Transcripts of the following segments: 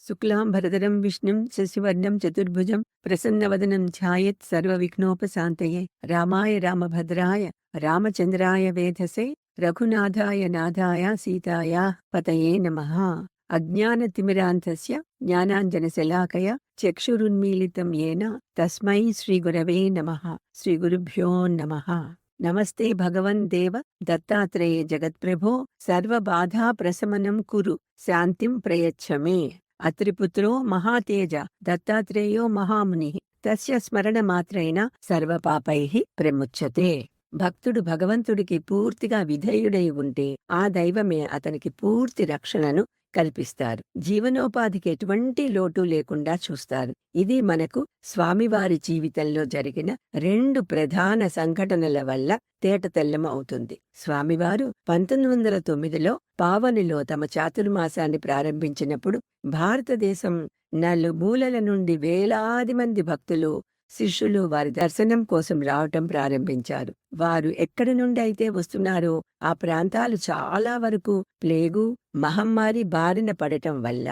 శుక్లాంబరధరం విష్ణుం శశివర్ణం చతుర్భుజం ప్రసన్నవదనం ధ్యాయేత్ సర్వవిఘ్నోపశాంతయే. రామాయ రామభద్రాయ రామచంద్రాయ వేధసే రఘునాథాయ నాథాయ సీతాయాః పతయే నమః. అజ్ఞానతిమిరాంధస్య జ్ఞానాంజనశలాకయ చక్షురున్మీలితం యేన తస్మై శ్రీగురవే నమః. శ్రీగురుభ్యో నమః. నమస్తే భగవన్ దేవ దత్తాత్రేయ జగత్ప్రభో సర్వబాధా ప్రశమనం కురు శాంతిం ప్రయచ్చ మే. అత్రిపుత్రో మహాతేజ దత్తాత్రేయో మహామునిః తస్య స్మరణమాత్రేణ సర్వపాపైః ప్రముచ్యతే. భక్తుడు భగవంతుడికి పూర్తిగా విధేయుడై ఉంటే ఆ దైవమే అతనికి పూర్తి రక్షణను కల్పిస్తారు. జీవనోపాధికి ఎటువంటి లోటు లేకుండా చూస్తారు. ఇది మనకు స్వామివారి జీవితంలో జరిగిన 2 ప్రధాన సంఘటనల వల్ల తేటతెల్లం అవుతుంది. స్వామివారు 1909లో పావనిలో తమ చాతుర్మాసాన్ని ప్రారంభించినప్పుడు భారతదేశం నలుమూలల నుండి వేలాది మంది భక్తులు శిష్యులు వారి దర్శనం కోసం రావటం ప్రారంభించారు. వారు ఎక్కడి నుండి అయితే వస్తున్నారో ఆ ప్రాంతాలు చాలా వరకు ప్లేగు మహమ్మారి బారిన పడటం వల్ల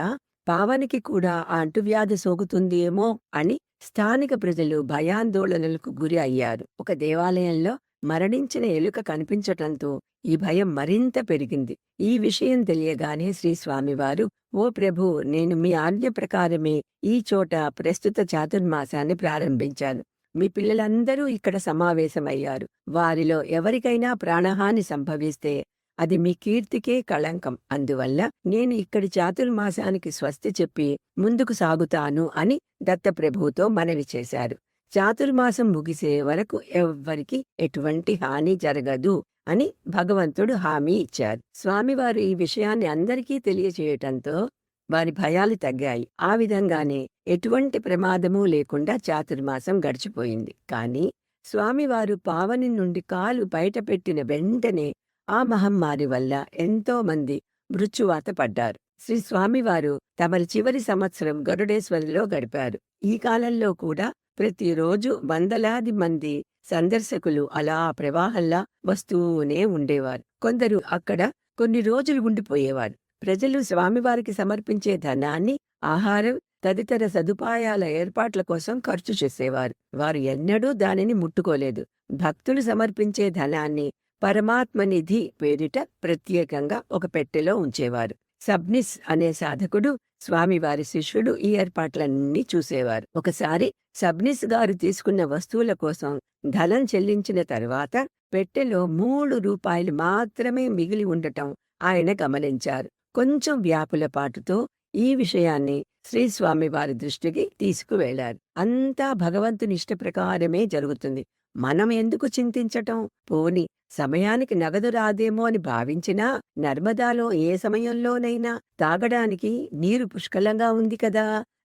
పావనికి కూడా ఆ అంటువ్యాధి సోకుతుందేమో అని స్థానిక ప్రజలు భయాందోళనలకు గురి అయ్యారు. ఒక దేవాలయంలో మరణించిన ఎలుక కనిపించటంతో ఈ భయం మరింత పెరిగింది. ఈ విషయం తెలియగానే శ్రీ స్వామివారు, ఓ ప్రభు, నేను మీ ఆజ్ఞ ప్రకారమే ఈ చోట ప్రస్తుత చాతుర్మాసాన్ని ప్రారంభించాను. మీ పిల్లలందరూ ఇక్కడ సమావేశమయ్యారు. వారిలో ఎవరికైనా ప్రాణహాని సంభవిస్తే అది మీ కీర్తికే కళంకం. అందువల్ల నేను ఇక్కడి చాతుర్మాసానికి స్వస్తి చెప్పి ముందుకు సాగుతాను అని దత్తప్రభువుతో మనవి చేశారు. చాతుర్మాసం ముగిసే వరకు ఎవ్వరికి ఎటువంటి హాని జరగదు అని భగవంతుడు హామీ ఇచ్చారు. స్వామివారు ఈ విషయాన్ని అందరికీ తెలియచేయటంతో వారి భయాలు తగ్గాయి. ఆ విధంగానే ఎటువంటి ప్రమాదమూ లేకుండా చాతుర్మాసం గడిచిపోయింది. కానీ స్వామివారు పావని నుండి కాలు బయటపెట్టిన వెంటనే ఆ మహమ్మారి వల్ల ఎంతో మంది మృత్యువాత పడ్డారు. శ్రీ స్వామివారు తమరి చివరి సంవత్సరం గరుడేశ్వరిలో గడిపారు. ఈ కాలంలో కూడా ప్రతిరోజు వందలాది మంది సందర్శకులు అలా ప్రవాహంలా వస్తూనే ఉండేవారు. కొందరు అక్కడ కొన్ని రోజులు ఉండిపోయేవారు. ప్రజలు స్వామివారికి సమర్పించే ధనాన్ని ఆహారం తదితర సదుపాయాల ఏర్పాట్ల కోసం ఖర్చు చేసేవారు. వారు ఎన్నడూ దానిని ముట్టుకోలేదు. భక్తులు సమర్పించే ధనాన్ని పరమాత్మ నిధి పేరిట ప్రత్యేకంగా ఒక పెట్టెలో ఉంచేవారు. సబ్నిస్ అనే సాధకుడు స్వామివారి శిష్యుడు ఈ ఏర్పాట్లన్నీ చూసేవారు. ఒకసారి సబ్నిస్ గారు తీసుకున్న వస్తువుల కోసం ధనం చెల్లించిన తర్వాత పెట్టెలో 3 రూపాయలు మాత్రమే మిగిలి ఉండటం ఆయన గమనించారు. కొంచెం వ్యాపులపాటుతో ఈ విషయాన్ని శ్రీ స్వామివారి దృష్టికి తీసుకువెళ్లారు. అంతా భగవంతుని ఇష్ట ప్రకారమే జరుగుతుంది. మనం ఎందుకు చింతించటం? పోని సమయానికి నగదు రాదేమో అని భావించినా నర్మదాలో ఏ సమయంలోనైనా తాగడానికి నీరు పుష్కలంగా ఉంది కదా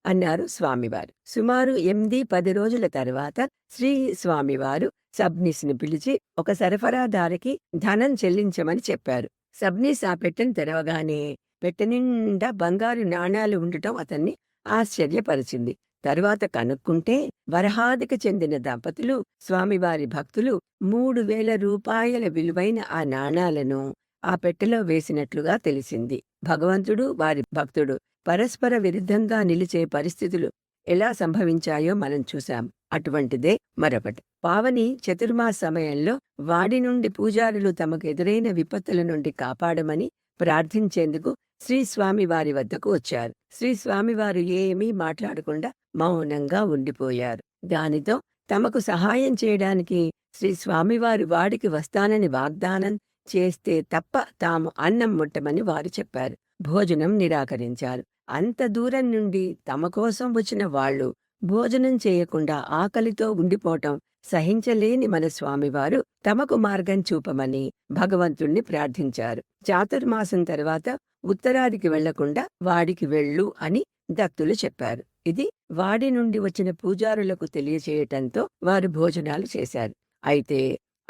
అన్నారు స్వామివారు. సుమారు 8-10 రోజుల తర్వాత శ్రీ స్వామివారు సబ్నిస్ను పిలిచి ఒక సరఫరాదారికి ధనం చెల్లించమని చెప్పారు. సబ్నిస్ ఆ పెట్టెను తెరవగానే పెట్టె నిండా బంగారు నాణాలు ఉండటం అతన్ని ఆశ్చర్యపరిచింది. తరువాత కనుక్కుంటే వరహాదికి చెందిన దంపతులు స్వామివారి భక్తులు 3000 రూపాయల విలువైన ఆ నాణాలను ఆ పెట్టెలో వేసినట్లుగా తెలిసింది. భగవంతుడు వారి భక్తుడు పరస్పర విరుద్ధంగా నిలిచే పరిస్థితులు ఎలా సంభవించాయో మనం చూశాం. అటువంటిదే మరొకటి. పావని చతుర్మాస సమయంలో వాడి నుండి పూజారులు తమకు ఎదురైన విపత్తుల నుండి కాపాడమని ప్రార్థించేందుకు శ్రీ స్వామివారి వద్దకు వచ్చారు. శ్రీ స్వామివారు ఏమీ మాట్లాడకుండా మౌనంగా ఉండిపోయారు. దానితో తమకు సహాయం చేయడానికి శ్రీ స్వామివారు వాడికి వస్తానని వాగ్దానం చేస్తే తప్ప తాము అన్నం ముట్టమని వారు చెప్పారు. భోజనం నిరాకరించారు. అంత దూరం నుండి తమ కోసం వచ్చిన వాళ్ళు భోజనం చేయకుండా ఆకలితో ఉండిపోవటం సహించలేని మన స్వామివారు తమకు మార్గం చూపమని భగవంతుణ్ణి ప్రార్థించారు. చాతుర్మాసం తర్వాత ఉత్తరాదికి వెళ్లకుండా వాడికి వెళ్ళు అని దత్తులు చెప్పారు. ఇది వాడి నుండి వచ్చిన పూజారులకు తెలియచేయటంతో వారు భోజనాలు చేశారు. అయితే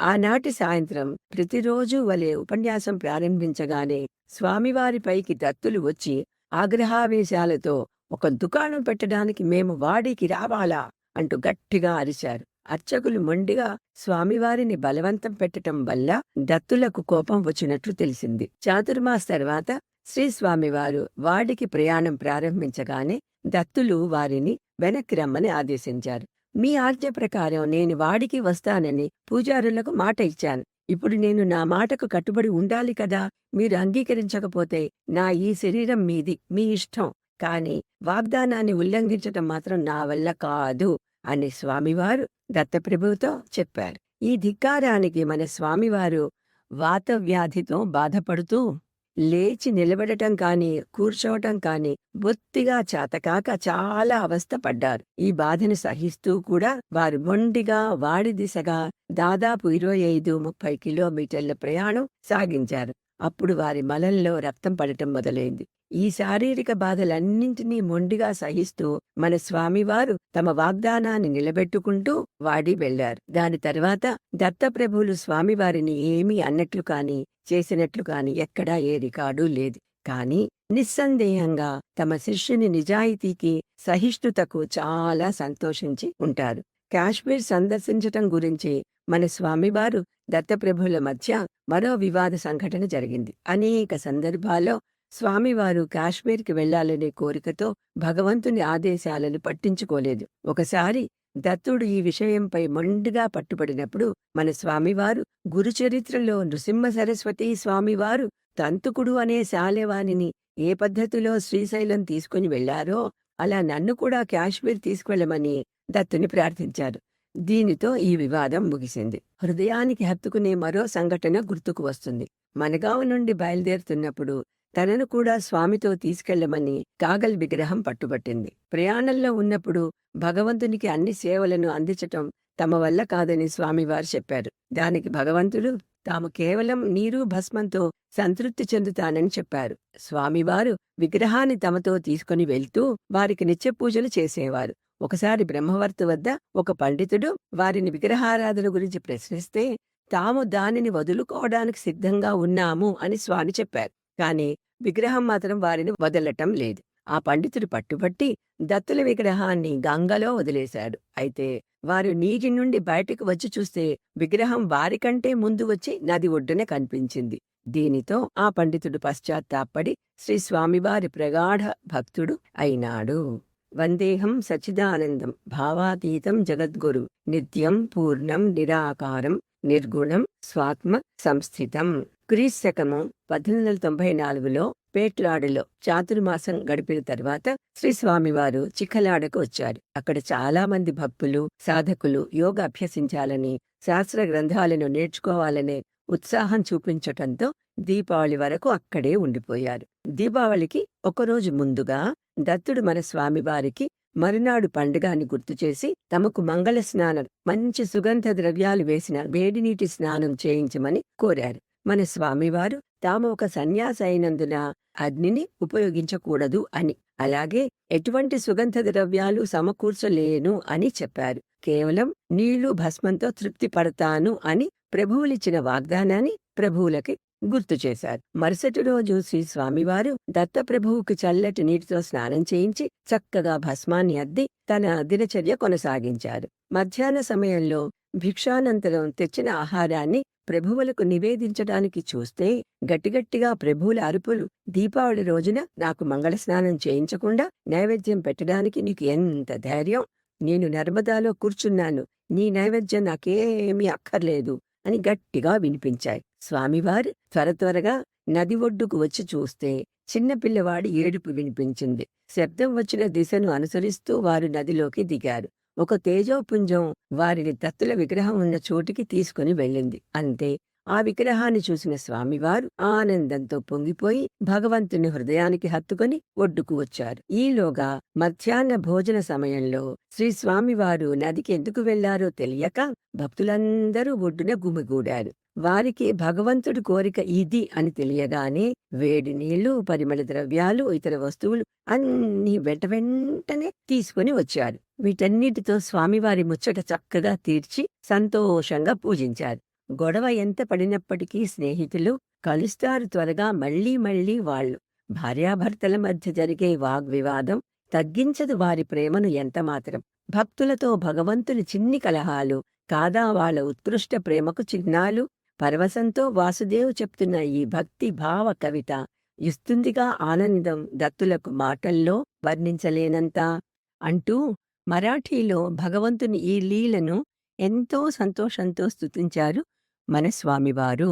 ఆనాటి సాయంత్రం ప్రతిరోజు వలె ఉపన్యాసం ప్రారంభించగానే స్వామివారిపైకి దత్తులు వచ్చి ఆగ్రహావేశాలతో, ఒక దుకాణం పెట్టడానికి మేము వాడికి రావాలా అంటూ గట్టిగా అరిచారు. అర్చకులు మొండిగా స్వామివారిని బలవంతం పెట్టటం వల్ల దత్తులకు కోపం వచ్చినట్లు తెలిసింది. చాతుర్మాస తర్వాత శ్రీస్వామివారు వాడికి ప్రయాణం ప్రారంభించగానే దత్తులు వారిని వెనక్కి రమ్మని ఆదేశించారు. మీ ఆజ్ఞ ప్రకారం నేను వాడికి వస్తానని పూజారులకు మాట ఇచ్చాను. ఇప్పుడు నేను నా మాటకు కట్టుబడి ఉండాలి కదా. మీరు అంగీకరించకపోతే నా ఈ శరీరం మీది, మీ ఇష్టం. కాని వాగ్దానాన్ని ఉల్లంఘించటం మాత్రం నా వల్ల కాదు అని స్వామివారు దత్తప్రభువుతో చెప్పారు. ఈ ధిక్కారానికి మన స్వామివారు వాతవ్యాధితో బాధపడుతూ లేచి నిలబడటం కాని, కూర్చోవటం కాని బొత్తిగా చాతకాక చాలా అవస్థపడ్డారు. ఈ బాధను సహిస్తూ కూడా వారు మొండిగా వాడి దిశగా దాదాపు 25-30 కిలోమీటర్ల ప్రయాణం సాగించారు. అప్పుడు వారి మలంలో రక్తం పడటం మొదలైంది. ఈ శారీరక బాధలన్నింటినీ మొండిగా సహిస్తూ మన స్వామివారు తమ వాగ్దానాన్ని నిలబెట్టుకుంటూ వాడి వెళ్లారు. దాని తర్వాత దత్తప్రభువులు స్వామివారిని ఏమీ అన్నట్లు కాని, చేసినట్లు కాని ఎక్కడా ఏ రికార్డు లేదు. కాని నిస్సందేహంగా తమ శిష్యుని నిజాయితీకి, సహిష్ణుతకు చాలా సంతోషించి ఉంటారు. కాశ్మీర్ సందర్శించటం గురించి మన స్వామివారు దత్తప్రభువుల మధ్య మరో వివాద సంఘటన జరిగింది. అనేక సందర్భాల్లో స్వామివారు కాశ్మీర్కి వెళ్లాలనే కోరికతో భగవంతుని ఆదేశాలను పట్టించుకోలేదు. ఒకసారి దత్తుడు ఈ విషయంపై మొండిగా పట్టుబడినప్పుడు మన స్వామివారు గురుచరిత్రలో నృసింహ సరస్వతి స్వామివారు తంతుకుడు అనే శాలెవానిని ఏ పద్ధతిలో శ్రీశైలం తీసుకుని వెళ్లారో అలా నన్ను కూడా కాశ్మీర్ తీసుకువెళ్లమని దత్తుని ప్రార్థించారు. దీనితో ఈ వివాదం ముగిసింది. హృదయానికి హత్తుకునే మరో సంఘటన గుర్తుకు వస్తుంది. మనగావ్ నుండి బయలుదేరుతున్నప్పుడు తనను కూడా స్వామితో తీసుకెళ్లమని కాగల్ విగ్రహం పట్టుబట్టింది. ప్రయాణంలో ఉన్నప్పుడు భగవంతునికి అన్ని సేవలను అందించటం తమ వల్ల కాదని స్వామివారు చెప్పారు. దానికి భగవంతుడు తాము కేవలం నీరు భస్మంతో సంతృప్తి చెందుతానని చెప్పారు. స్వామివారు విగ్రహాన్ని తమతో తీసుకుని వెళ్తూ వారికి నిత్య పూజలు చేసేవారు. ఒకసారి బ్రహ్మవర్తి వద్ద ఒక పండితుడు వారిని విగ్రహారాధన గురించి ప్రశ్నిస్తే తాము దానిని వదులుకోవడానికి సిద్ధంగా ఉన్నాము అని స్వామి చెప్పారు. కాని విగ్రహం మాత్రం వారిని వదలటం లేదు. ఆ పండితుడు పట్టుబట్టి దత్తుల విగ్రహాన్ని గంగలో వదిలేశాడు. అయితే వారు నీటి నుండి బయటకు వచ్చి చూస్తే విగ్రహం వారికంటే ముందు వచ్చి నది ఒడ్డున కనిపించింది. దీనితో ఆ పండితుడు పశ్చాత్తాపడి శ్రీ స్వామివారి ప్రగాఢ భక్తుడు అయినాడు. వందేహం సచ్చిదానందం భావాతీతం జగద్గురు నిత్యం పూర్ణం నిరాకారం నిర్గుణం స్వాత్మ సంస్థితం. క్రీస్తకము 1894లో పేట్లాడులో చాతుర్మాసం గడిపిన తర్వాత శ్రీస్వామివారు చిక్కలాడకు వచ్చారు. అక్కడ చాలా మంది భక్తులు, సాధకులు యోగ అభ్యసించాలని, శాస్త్ర గ్రంథాలను నేర్చుకోవాలనే ఉత్సాహం చూపించటంతో దీపావళి వరకు అక్కడే ఉండిపోయారు. దీపావళికి ఒకరోజు ముందుగా దత్తుడు మన స్వామివారికి మరునాడు పండుగాని గుర్తుచేసి తమకు మంగళ స్నానం, మంచి సుగంధ ద్రవ్యాలు వేసిన వేడినీటి స్నానం చేయించమని కోరారు. మన స్వామివారు తాము ఒక సన్యాసి అయినందున అగ్నిని ఉపయోగించకూడదు అని, అలాగే ఎటువంటి సుగంధ ద్రవ్యాలు సమకూర్చలేను అని చెప్పారు. కేవలం నీళ్లు భస్మంతో తృప్తి పడతాను అని ప్రభువులిచ్చిన వాగ్దానాన్ని ప్రభువులకి గుర్తు చేశారు. మరుసటి రోజు శ్రీ స్వామివారు దత్తప్రభువుకి చల్లటి నీటితో స్నానం చేయించి చక్కగా భస్మాన్ని అద్ది తన దినచర్య కొనసాగించారు. మధ్యాహ్న సమయంలో భిక్షానంతరం తెచ్చిన ఆహారాన్ని ప్రభువులకు నివేదించడానికి చూస్తే గట్టిగట్టిగా ప్రభువుల అరుపులు, దీపావళి రోజున నాకు మంగళ స్నానం చేయించకుండా నైవేద్యం పెట్టడానికి నీకు ఎంత ధైర్యం? నేను నర్మదాలో కూర్చున్నాను, నీ నైవేద్యం నాకేమీ అక్కర్లేదు అని గట్టిగా వినిపించాయి. స్వామివారు త్వరగా నది ఒడ్డుకు వచ్చి చూస్తే చిన్నపిల్లవాడి ఏడుపు వినిపించింది. శబ్దం వచ్చిన దిశను అనుసరిస్తూ వారు నదిలోకి దిగారు. ఒక తేజోపుంజం వారిని దత్తుల విగ్రహం ఉన్న చోటికి తీసుకుని వెళ్ళింది. అంతే, ఆ విగ్రహాన్ని చూసిన స్వామివారు ఆనందంతో పొంగిపోయి భగవంతుని హృదయానికి హత్తుకొని ఒడ్డుకు వచ్చారు. ఈలోగా మధ్యాహ్న భోజన సమయంలో శ్రీ స్వామివారు నదికి ఎందుకు వెళ్లారో తెలియక భక్తులందరూ ఒడ్డున గుమిగూడారు. వారికి భగవంతుడి కోరిక ఇది అని తెలియగానే వేడి నీళ్లు, పరిమళ ద్రవ్యాలు, ఇతర వస్తువులు అన్నీ వెంటనే తీసుకుని వచ్చారు. వీటన్నిటితో స్వామివారి ముచ్చట చక్కగా తీర్చి సంతోషంగా పూజించారు. గొడవ ఎంత పడినప్పటికీ స్నేహితులు కలుస్తారు త్వరగా మళ్లీ వాళ్ళు. భార్యాభర్తల మధ్య జరిగే వాగ్వివాదం తగ్గించదు వారి ప్రేమను ఎంతమాత్రం. భక్తులతో భగవంతుని చిన్ని కలహాలు కాదా వాళ్ళ ఉత్కృష్ట ప్రేమకు చిహ్నాలు. పరవశంతో వాసుదేవు చెప్తున్న ఈ భక్తి భావ కవిత ఇస్తుందిగా ఆనందం దత్తులకు మాటల్లో వర్ణించలేనంత అంటూ మరాఠీలో భగవంతుని ఈ లీలను ఎంతో సంతోషంతో స్తుతించారు మన స్వామివారు.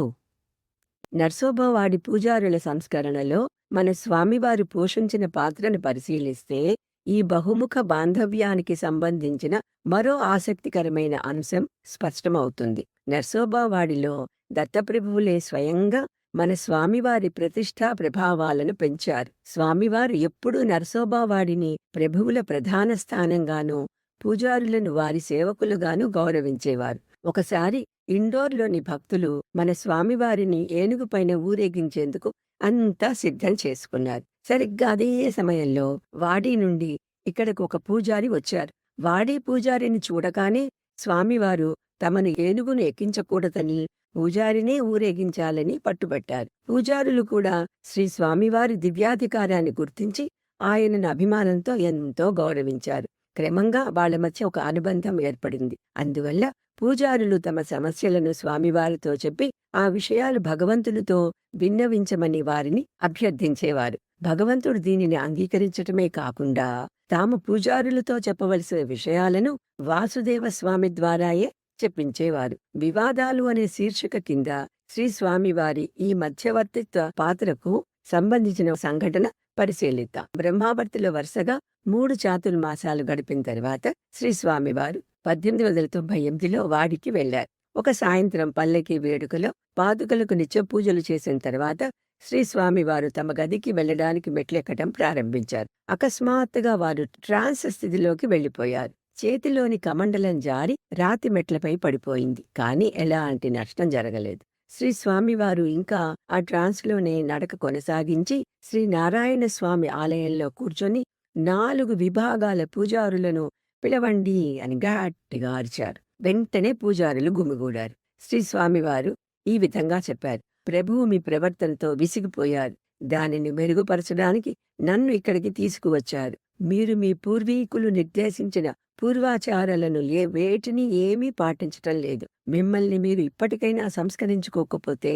నర్సోబావాడి పూజారుల సంస్కరణలో మన స్వామివారు పోషించిన పాత్రను పరిశీలిస్తే ఈ బహుముఖ బాంధవ్యానికి సంబంధించిన మరో ఆసక్తికరమైన అంశం స్పష్టమవుతుంది. నర్సోబావాడిలో దత్తప్రభువులే స్వయంగా మన స్వామివారి ప్రతిష్టా ప్రభావాలను పెంచారు. స్వామివారు ఎప్పుడూ నర్సోబావాడిని ప్రభువుల ప్రధాన స్థానంగానూ పూజారులను వారి సేవకులుగాను గౌరవించేవారు. ఒకసారి ఇండోర్లోని భక్తులు మన స్వామివారిని ఏనుగుపైన ఊరేగించేందుకు అంతా సిద్ధం చేసుకున్నారు. సరిగ్గా అదే సమయంలో వాడి నుండి ఇక్కడకు ఒక పూజారి వచ్చారు. వాడి పూజారిని చూడగానే స్వామివారు తమను ఏనుగును ఎక్కించకూడదని పూజారినే ఊరేగించాలని పట్టుబట్టారు. పూజారులు కూడా శ్రీ స్వామివారి దివ్యాధికారాన్ని గుర్తించి ఆయనను అభిమానంతో ఎంతో గౌరవించారు. క్రమంగా వాళ్ల మధ్య ఒక అనుబంధం ఏర్పడింది. అందువల్ల పూజారులు తమ సమస్యలను స్వామివారితో చెప్పి ఆ విషయాలు భగవంతునితో విన్నవించమని వారిని అభ్యర్థించేవారు. భగవంతుడు దీనిని అంగీకరించటమే కాకుండా తాము పూజారులతో చెప్పవలసిన విషయాలను వాసుదేవ స్వామి ద్వారాయే చెప్పించేవారు. వివాదాలు అనే శీర్షిక కింద శ్రీ స్వామివారి ఈ మధ్యవర్తిత్వ పాత్రకు సంబంధించిన సంఘటన పరిశీలిద్దాం. బ్రహ్మావర్తిలో వరుసగా 3 చాతుర్మాసాలు గడిపిన తర్వాత శ్రీ స్వామివారు 1898లో వాడికి వెళ్లారు. ఒక సాయంత్రం పల్లకి వేడుకలో పాదుకలకు నిత్య పూజలు చేసిన తర్వాత శ్రీ స్వామివారు తమ గదికి వెళ్లడానికి మెట్లెక్కటం ప్రారంభించారు. అకస్మాత్తుగా వారు ట్రాన్స్ స్థితిలోకి వెళ్లిపోయారు. చేతిలోని కమండలం జారి రాతి మెట్లపై పడిపోయింది. కానీ ఎలాంటి నష్టం జరగలేదు. శ్రీ స్వామివారు ఇంకా ఆ ట్రాన్స్లోనే నడక కొనసాగించి శ్రీ నారాయణ స్వామి ఆలయంలో కూర్చొని 4 విభాగాల పూజారులను పిలవండి అని గట్టిగా అరిచారు. వెంటనే పూజారులు గుమిగూడారు. శ్రీ స్వామివారు ఈ విధంగా చెప్పారు: ప్రభువు మీ ప్రవర్తనతో విసిగిపోయారు. దానిని మెరుగుపరచడానికి నన్ను ఇక్కడికి తీసుకువచ్చారు. మీరు మీ పూర్వీకులు నిర్దేశించిన పూర్వాచారాలను వేటిని ఏమీ పాటించటం లేదు. మిమ్మల్ని మీరు ఇప్పటికైనా సంస్కరించుకోకపోతే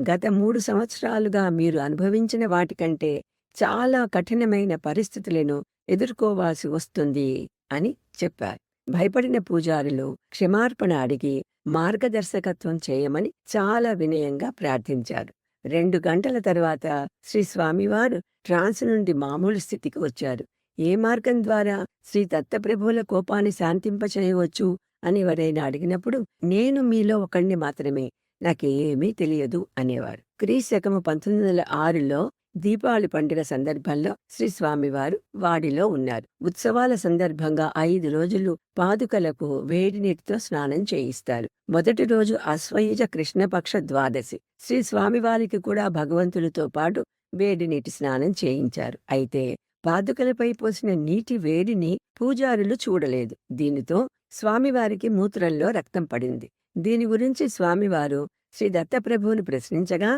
గత 3 సంవత్సరాలుగా మీరు అనుభవించిన వాటికంటే చాలా కఠినమైన పరిస్థితులను ఎదుర్కోవాల్సి వస్తుంది అని చెప్పారు. భయపడిన పూజారులు క్షమార్పణ అడిగి మార్గదర్శకత్వం చేయమని చాలా వినయంగా ప్రార్థించారు. 2 గంటల తర్వాత శ్రీ స్వామివారు ట్రాన్స్ నుండి మామూలు స్థితికి వచ్చారు. ఏ మార్గం ద్వారా శ్రీ దత్తప్రభువుల కోపాన్ని శాంతింపచేయవచ్చు అని ఎవరైనా అడిగినప్పుడు నేను మీలో ఒకణ్ణి మాత్రమే, నాకేమీ తెలియదు అనేవారు. క్రీశకము 1906లో దీపావళి పండుగ సందర్భంలో శ్రీ స్వామివారు వాడిలో ఉన్నారు. ఉత్సవాల సందర్భంగా 5 రోజులు పాదుకలకు వేడి నీటితో స్నానం చేయిస్తారు. మొదటి రోజు అశ్వయుజ కృష్ణపక్ష ద్వాదశి. శ్రీ స్వామివారికి కూడా భగవంతుడితో పాటు వేడి నీటి స్నానం చేయించారు. అయితే పాదుకలపై పోసిన నీటి వేడిని పూజారులు చూడలేదు. దీనితో స్వామివారికి మూత్రంలో రక్తం పడింది. దీని గురించి స్వామివారు శ్రీ దత్తప్రభువుని ప్రశ్నించగా,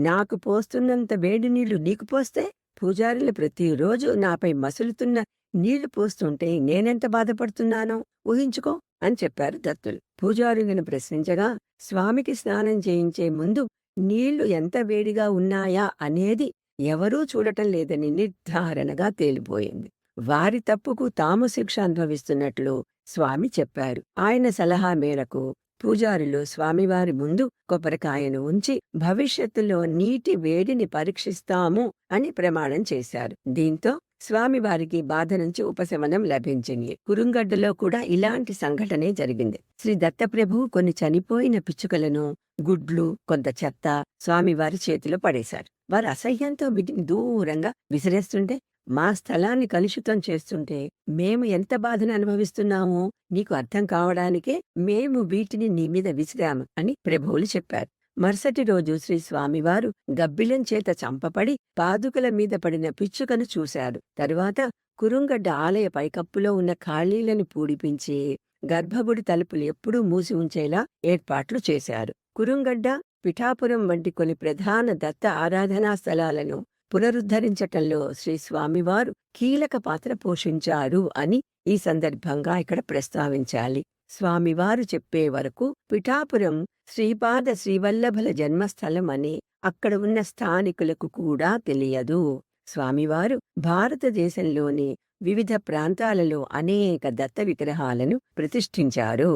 నాకు పోస్తున్నంత వేడి నీళ్లు నీకు పోస్తే పూజారులు ప్రతిరోజు నాపై మసులుతున్న నీళ్లు పోస్తుంటే నేనెంత బాధపడుతున్నానో ఊహించుకో అని చెప్పారు దత్తులు. పూజారులను ప్రశ్నించగా, స్వామికి స్నానం చేయించే ముందు నీళ్లు ఎంత వేడిగా ఉన్నాయా అనేది ఎవరూ చూడటం లేదని నిర్ధారణగా తేలిపోయింది. వారి తప్పుకు తాము శిక్ష అనుభవిస్తున్నట్లు స్వామి చెప్పారు. ఆయన సలహా మేరకు పూజారులు స్వామివారి ముందు కొబ్బరికాయను ఉంచి భవిష్యత్తులో నీటి వేడిని పరీక్షిస్తాము అని ప్రమాణం చేశారు. దీంతో స్వామివారికి బాధ నుంచి ఉపశమనం లభించింది. కురుంగడ్డలో కూడా ఇలాంటి సంఘటనే జరిగింది. శ్రీ దత్తప్రభువు కొన్ని చనిపోయిన పిచ్చుకలను, గుడ్లు, కొంత చెత్త స్వామివారి చేతిలో పడేశారు. వారు అసహ్యంతో వీటిని దూరంగా విసిరేస్తుంటే, మా స్థలాన్ని కలుషితం చేస్తుంటే మేము ఎంత బాధను అనుభవిస్తున్నామో నీకు అర్థం కావడానికే మేము వీటిని నీ మీద విసిరాము అని ప్రభువులు చెప్పారు. మరుసటి రోజు శ్రీ స్వామివారు గబ్బిలం చేత చంపబడి పాదుకల మీద పడిన పిచ్చుకను చూశారు. తరువాత కురుంగడ్డ ఆలయ పైకప్పులో ఉన్న ఖాళీలను పూడిపించి గర్భగుడి తలుపులు ఎప్పుడూ మూసి ఉంచేలా ఏర్పాట్లు చేశారు. కురుంగడ్డ, పిఠాపురం వంటి కొన్ని ప్రధాన దత్త ఆరాధనా స్థలాలను పునరుద్ధరించటంలో శ్రీ స్వామివారు కీలక పాత్ర పోషించారు అని ఈ సందర్భంగా ఇక్కడ ప్రస్తావించాలి. స్వామివారు చెప్పే వరకు పిఠాపురం శ్రీపాద శ్రీవల్లభుల జన్మస్థలమని అక్కడ ఉన్న స్థానికులకు కూడా తెలియదు. స్వామివారు భారతదేశంలోని వివిధ ప్రాంతాలలో అనేక దత్త విగ్రహాలను ప్రతిష్ఠించారు.